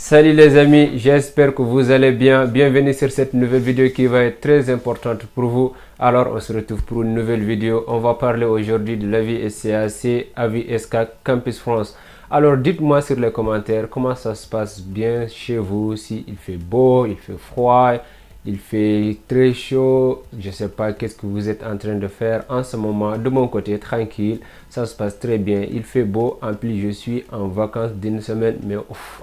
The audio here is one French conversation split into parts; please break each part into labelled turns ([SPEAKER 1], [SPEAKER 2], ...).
[SPEAKER 1] Salut les amis, j'espère que vous allez bien. Bienvenue sur cette nouvelle vidéo qui va être très importante pour vous. Alors on se retrouve pour une nouvelle vidéo. On va parler aujourd'hui de l'avis SCAC, avis SK Campus France. Alors dites-moi sur les commentaires comment ça se passe bien chez vous, si il fait beau, il fait froid, il fait très chaud, je sais pas qu'est-ce que vous êtes en train de faire en ce moment. De mon côté, tranquille, ça se passe très bien, il fait beau. En plus, je suis en vacances d'une semaine, mais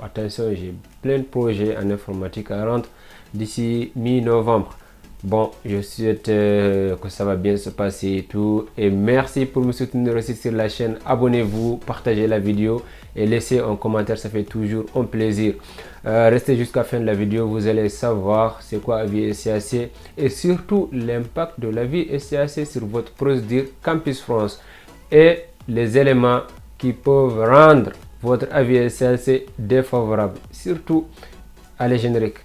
[SPEAKER 1] attention, j'ai plein de projets en informatique à rendre d'ici mi-novembre. Bon, je souhaite que ça va bien se passer et tout. Et merci pour me soutenir aussi sur la chaîne. Abonnez-vous, partagez la vidéo et laissez un commentaire, ça fait toujours un plaisir. Restez jusqu'à la fin de la vidéo, vous allez savoir c'est quoi avis SCAC et surtout l'impact de l'avis SCAC sur votre procédure Campus France et les éléments qui peuvent rendre votre avis SCAC défavorable. Surtout, allez générique.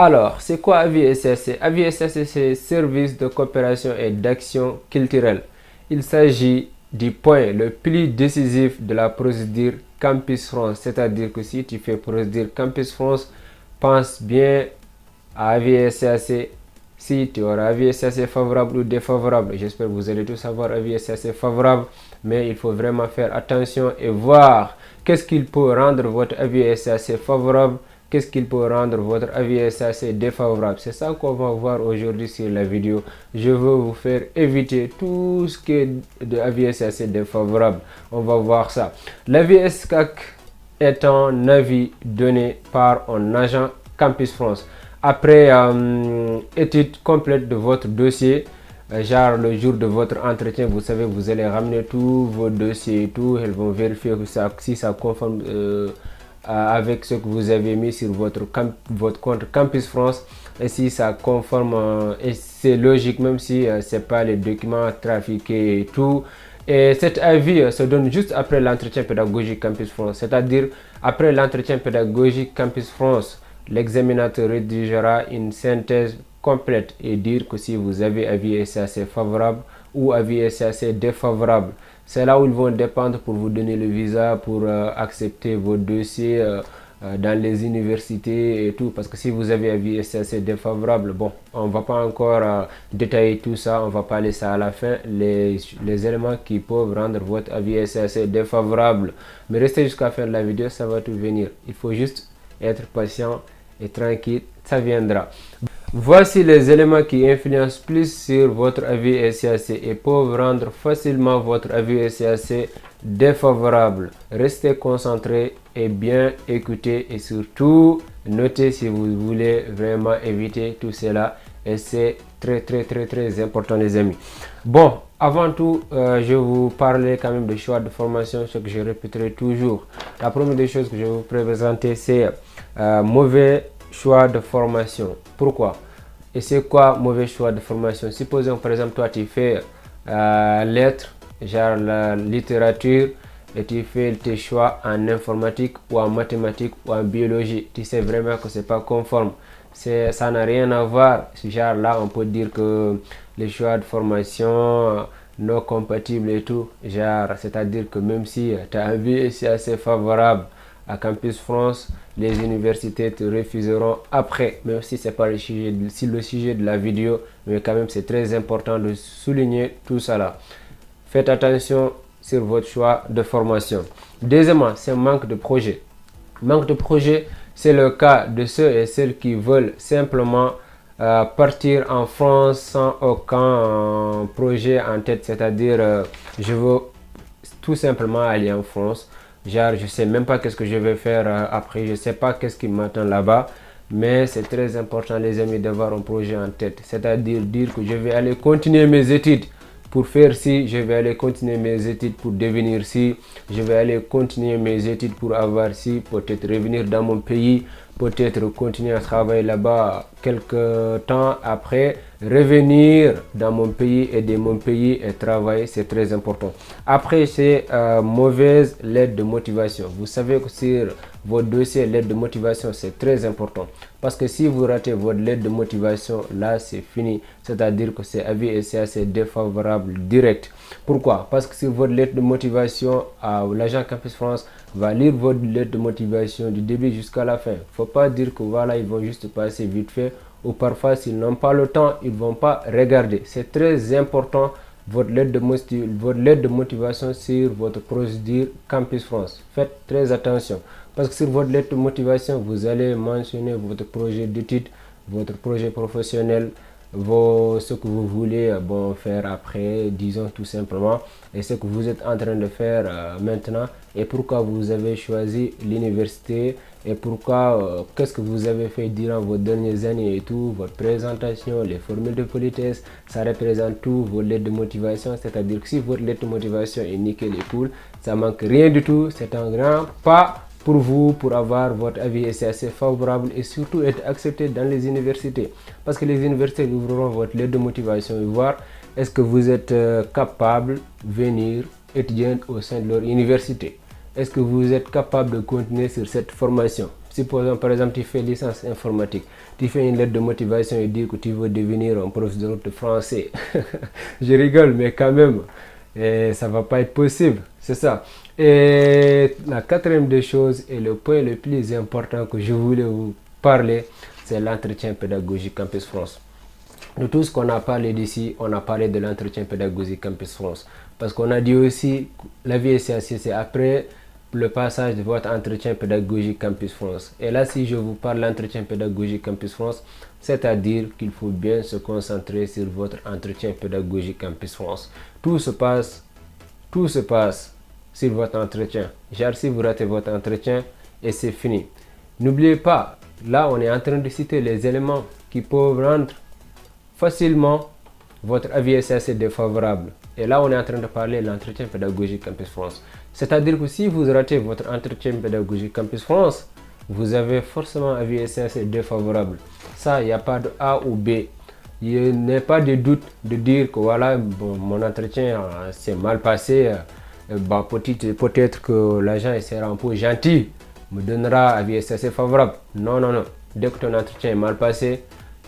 [SPEAKER 1] Alors, c'est quoi avis SCAC? Avis SCAC, c'est Service de coopération et d'action culturelle. Il s'agit du point le plus décisif de la procédure Campus France. C'est-à-dire que si tu fais procédure Campus France, pense bien à avis SCAC. Si tu auras avis SCAC favorable ou défavorable, j'espère que vous allez tous avoir avis SCAC favorable, mais il faut vraiment faire attention et voir qu'est-ce qu'il peut rendre votre avis SCAC favorable. Qu'est-ce qu'il peut rendre votre avis SCAC défavorable? C'est ça qu'on va voir aujourd'hui sur la vidéo. Je veux vous faire éviter tout ce qui est de avis SCAC défavorable. On va voir ça. L'avis SCAC est un avis donné par un agent Campus France. Après étude complète de votre dossier, genre le jour de votre entretien, vous savez, vous allez ramener tous vos dossiers et tout. Elles vont vérifier que si ça conforme avec ce que vous avez mis sur votre compte Campus France et si ça conforme et c'est logique même si c'est pas les documents trafiqués et tout. Et cet avis se donne juste après l'entretien pédagogique Campus France, c'est-à-dire après l'entretien pédagogique Campus France, l'examinateur rédigera une synthèse complète et dire que si vous avez avis SCAC favorable ou avis SCAC défavorable. C'est là où ils vont dépendre pour vous donner le visa, pour accepter vos dossiers dans les universités et tout. Parce que si vous avez avis SCAC défavorable, bon, on ne va pas encore détailler tout ça, on va parler ça à la fin, les éléments qui peuvent rendre votre avis SCAC défavorable. Mais restez jusqu'à la fin de la vidéo, ça va tout venir. Il faut juste être patient et tranquille, ça viendra. Voici les éléments qui influencent plus sur votre avis SCAC et peuvent rendre facilement votre avis SCAC défavorable. Restez concentré et bien écoutez et surtout notez si vous voulez vraiment éviter tout cela. Et c'est très important les amis. Bon, avant tout, je vais vous parler quand même de choix de formation, ce que je répéterai toujours. La première des choses que je vais vous présenter, c'est mauvais choix de formation. Pourquoi? Et c'est quoi mauvais choix de formation? Supposons par exemple toi tu fais lettres, genre la littérature, et tu fais tes choix en informatique ou en mathématiques ou en biologie. Tu sais vraiment que c'est pas conforme. Ça n'a rien à voir. Genre là on peut dire que les choix de formation non compatibles et tout. Genre c'est-à-dire que même si tu as un avis assez favorable à Campus France, les universités te refuseront après, même si c'est pas le sujet de la vidéo, mais quand même c'est très important de souligner tout ça là. Faites attention sur votre choix de formation. Deuxièmement, c'est manque de projet. Manque de projet, c'est le cas de ceux et celles qui veulent simplement partir en France sans aucun projet en tête, c'est-à-dire je veux tout simplement aller en France. Genre, je sais même pas qu'est-ce que je vais faire après, je sais pas qu'est-ce qui m'attend là-bas, mais c'est très important les amis d'avoir un projet en tête, c'est-à-dire dire que je vais aller continuer mes études pour faire ci, je vais aller continuer mes études pour devenir ci, je vais aller continuer mes études pour avoir ci, peut-être revenir dans mon pays, peut-être continuer à travailler là-bas quelques temps après, revenir dans mon pays, aider mon pays et travailler, c'est très important. Après, c'est mauvaise lettre de motivation. Vous savez que sur votre dossier, lettre de motivation, c'est très important. Parce que si vous ratez votre lettre de motivation, là, c'est fini. C'est-à-dire que c'est avis et c'est assez défavorable direct. Pourquoi? Parce que sur votre lettre de motivation, l'agent Campus France va lire votre lettre de motivation du début jusqu'à la fin. Il ne faut pas dire que voilà, ils vont juste passer vite fait. Ou parfois, s'ils n'ont pas le temps, ils ne vont pas regarder. C'est très important votre lettre de motivation sur votre procédure Campus France. Faites très attention. Parce que sur votre lettre de motivation, vous allez mentionner votre projet d'étude, votre projet professionnel, ce que vous voulez faire après, disons tout simplement, et ce que vous êtes en train de faire maintenant, et pourquoi vous avez choisi l'université, et pourquoi, qu'est-ce que vous avez fait durant vos dernières années et tout, votre présentation, les formules de politesse, ça représente tout vos lettres de motivation. C'est-à-dire que si votre lettre de motivation est nickel et cool, ça manque rien du tout, c'est un grand pas pour vous, pour avoir votre avis assez favorable et surtout être accepté dans les universités. Parce que les universités ouvriront votre lettre de motivation et voir est-ce que vous êtes capable de venir étudier au sein de leur université. Est-ce que vous êtes capable de continuer sur cette formation? Supposons par exemple tu fais licence informatique, tu fais une lettre de motivation et dis que tu veux devenir un professeur de français. Je rigole, mais quand même, ça ne va pas être possible, c'est ça. Et la quatrième des choses et le point le plus important que je voulais vous parler, c'est l'entretien pédagogique Campus France. De tout ce qu'on a parlé d'ici, on a parlé de l'entretien pédagogique Campus France. Parce qu'on a dit aussi, la VSCAC, c'est après le passage de votre entretien pédagogique Campus France. Et là, si je vous parle de l'entretien pédagogique Campus France, c'est-à-dire qu'il faut bien se concentrer sur votre entretien pédagogique Campus France. Tout se passe sur votre entretien. Genre, si vous ratez votre entretien, et c'est fini. N'oubliez pas, là, on est en train de citer les éléments qui peuvent rendre facilement votre avis est assez défavorable. Et là, on est en train de parler de l'entretien pédagogique Campus France. C'est-à-dire que si vous ratez votre entretien pédagogique Campus France, vous avez forcément un avis assez défavorable. Ça, il n'y a pas de A ou B. Il n'est pas de doute de dire que voilà, mon entretien s'est mal passé. Peut-être que l'agent sera un peu gentil, me donnera un avis assez favorable. Non, non, non. Dès que ton entretien est mal passé,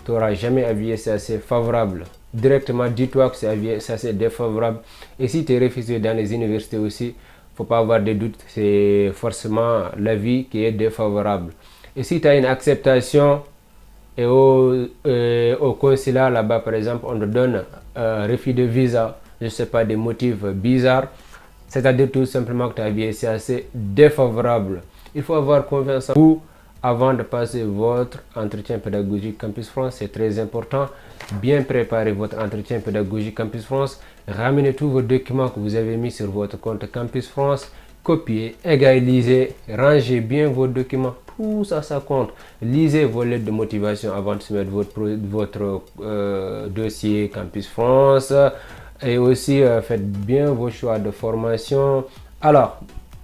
[SPEAKER 1] tu n'auras jamais un avis assez favorable. Directement, dis-toi que c'est un avis assez défavorable. Et si tu es refusé dans les universités aussi, il ne faut pas avoir de doute, c'est forcément l'avis qui est défavorable. Et si tu as une acceptation, et au consulat là-bas, par exemple, on te donne un refus de visa, je ne sais pas, des motifs bizarres, c'est-à-dire tout simplement que ta vie est assez défavorable. Il faut avoir confiance en vous avant de passer votre entretien pédagogique Campus France. C'est très important. Bien préparer votre entretien pédagogique Campus France. Ramenez tous vos documents que vous avez mis sur votre compte Campus France. Copiez, égalisez, rangez bien vos documents. Tout ça, ça compte. Lisez vos lettres de motivation avant de soumettre votre dossier Campus France. Et aussi, faites bien vos choix de formation. Alors,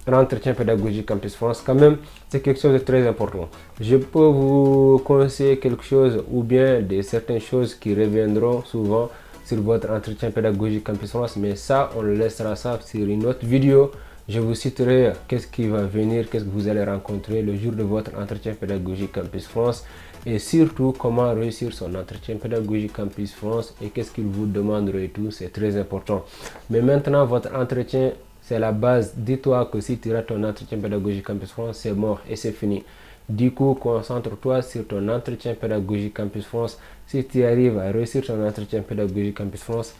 [SPEAKER 1] l'entretien pédagogique Campus France, quand même, c'est quelque chose de très important. Je peux vous conseiller quelque chose ou bien certaines choses qui reviendront souvent sur votre entretien pédagogique Campus France, mais ça, on le laissera ça sur une autre vidéo. Je vous citerai qu'est-ce qui va venir, qu'est-ce que vous allez rencontrer le jour de votre entretien pédagogique Campus France et surtout comment réussir son entretien pédagogique Campus France et qu'est-ce qu'il vous demandera et tout, c'est très important. Mais maintenant, votre entretien, c'est la base. Dis-toi que si tu rates ton entretien pédagogique Campus France, c'est mort et c'est fini. Du coup, concentre-toi sur ton entretien pédagogique Campus France. Si tu arrives à réussir ton entretien pédagogique Campus France,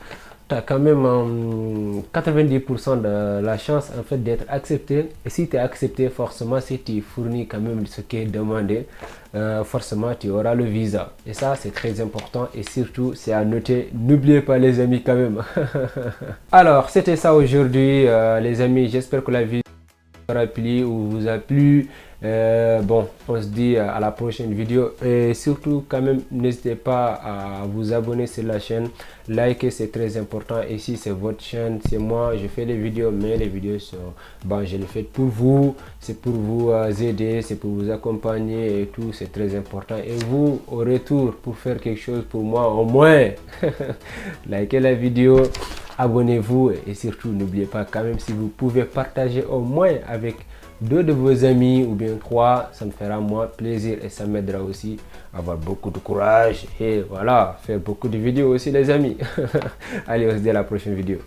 [SPEAKER 1] tu as quand même 90% de la chance en fait d'être accepté. Et si tu es accepté, forcément, si tu fournis quand même ce qui est demandé, forcément, tu auras le visa. Et ça, c'est très important et surtout, c'est à noter. N'oubliez pas les amis quand même. Alors, c'était ça aujourd'hui les amis. J'espère que la vidéo vous aura plu ou vous a plu. Bon, on se dit à la prochaine vidéo. Et surtout, quand même, n'hésitez pas à vous abonner sur la chaîne. Liker, c'est très important. Et si c'est votre chaîne, c'est moi, je fais les vidéos, mais les vidéos sont, bon, je les fais pour vous. C'est pour vous aider, c'est pour vous accompagner et tout. C'est très important. Et vous, au retour, pour faire quelque chose pour moi, au moins, likez la vidéo, abonnez-vous et surtout, n'oubliez pas quand même si vous pouvez partager au moins avec 2 de vos amis ou bien 3, ça me fera moi plaisir et ça m'aidera aussi à avoir beaucoup de courage et voilà, faire beaucoup de vidéos aussi les amis. Allez, on se dit à la prochaine vidéo.